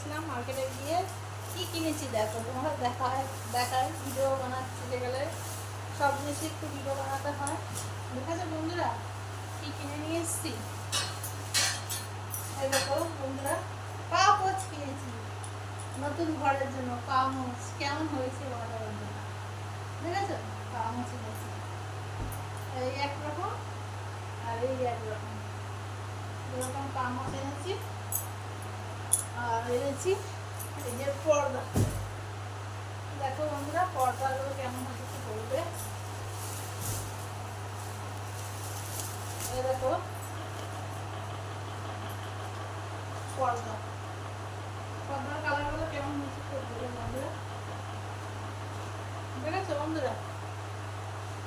গেছিলাম, মার্কেটে গিয়ে কি কিনেছি দেখো, তোমরা দেখায় ভিডিও বানাচ্ছি গেলে সব জিনিসই একটু ভিডিও বানাতে হয়। দেখেছো বন্ধুরা কি কিনে নিয়ে এসেছি? এই দেখো বন্ধুরা, পাপোছ কিনেছি নতুন ঘরের জন্য। পাপোছ কেমন হয়েছে বলো বন্ধুরা, দেখেছো? পাপোছ কিনেছি, এই একরকম আর এই একরকম, এরকম পাপোছ এনেছি। আর এনেছি এই যে পর্দা, দেখো বন্ধুরা পর্দাগুলো কেমন হচ্ছে বলবে। এই দেখো পর্দার কালারগুলো কেমন হচ্ছে বলবে বন্ধুরা। দেখেছো বন্ধুরা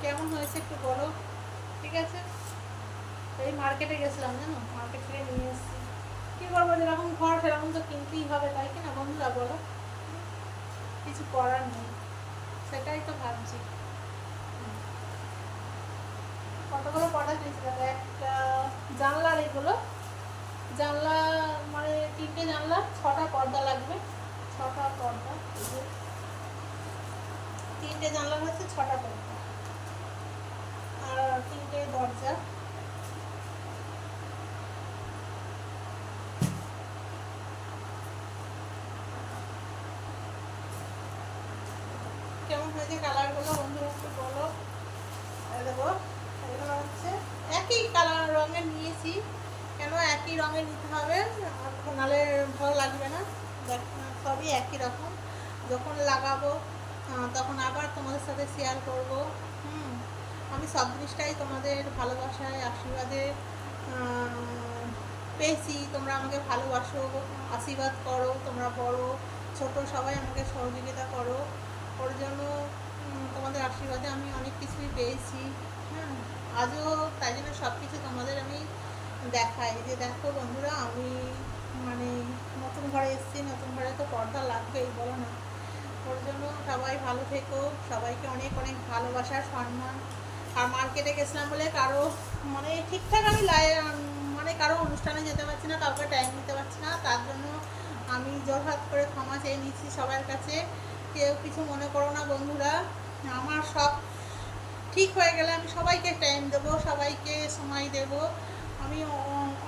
কেমন হয়েছে একটু বলো, ঠিক আছে? এই মার্কেটে গেছিলাম জানো, মার্কেট থেকে নিয়ে এসেছি। কি করবো, যেরকম ঘর সেরকম তো কিনতেই হবে, তাই কিনা বন্ধুরা বলো? কিছু করার নেই, সেটাই তো ভাবছি। কতগুলো পর্দা কিনেছিলাম, একটা জানলার, এগুলো জানলা মানে 3টে জানলা, 6টা পর্দা লাগবে, 6টা পর্দা, 3টে জানলা হচ্ছে 6টা পর্দা, আর 3টে দরজা। কেমন হয়েছে কালারগুলো বন্ধুরা একটু বলো। দেখো এগুলো হচ্ছে একই কালার রঙের নিয়েছি, কেন একই রঙের নিতে হবে, নাহলে ভালো লাগবে না। সবই একই রকম, যখন লাগাবো তখন আবার তোমাদের সাথে শেয়ার করব। আমি সব জিনিসটাই তোমাদের ভালোবাসায় আশীর্বাদে পেয়েছি। তোমরা আমাকে ভালোবাসো, আশীর্বাদ করো, তোমরা বড় ছোট সবাই আমাকে সহযোগিতা করো, ওর জন্য তোমাদের আশীর্বাদে আমি অনেক কিছুই পেয়েছি। আজও তাই জন্য সব কিছু তোমাদের আমি দেখাই, যে দেখো বন্ধুরা আমি মানে নতুন ঘরে এসেছি, নতুন ঘরে তো পর্দা লাগবেই বলো না। ওর জন্য সবাই ভালো থেকো, সবাইকে অনেক অনেক ভালোবাসা সম্মান। আর মার্কেটে গেছিলাম বলে কারো মানে ঠিকঠাক আমি মানে কারো অনুষ্ঠানে যেতে পারছি না, কাউকে টাইম দিতে পারছি না, তার জন্য আমি জোরহাত করে ক্ষমা চেয়ে নিচ্ছি সবার কাছে। কেউ কিছু মনে করো না বন্ধুরা, আমার সব ঠিক হয়ে গেলে আমি সবাইকে টাইম দেবো, সবাইকে সময় দেব। আমি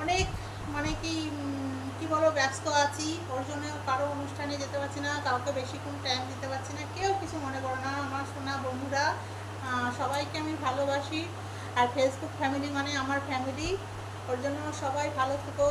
অনেক মানে কি বলো ব্যস্ত আছি, ওর জন্য কারো অনুষ্ঠানে যেতে পারছি না, কাউকে বেশিক্ষণ টাইম দিতে পারছি না। কেউ কিছু মনে করো না আমার সোনা বন্ধুরা, সবাইকে আমি ভালোবাসি। আর ফেসবুক ফ্যামিলি মানে আমার ফ্যামিলি, ওর জন্য সবাই ভালো থেকো।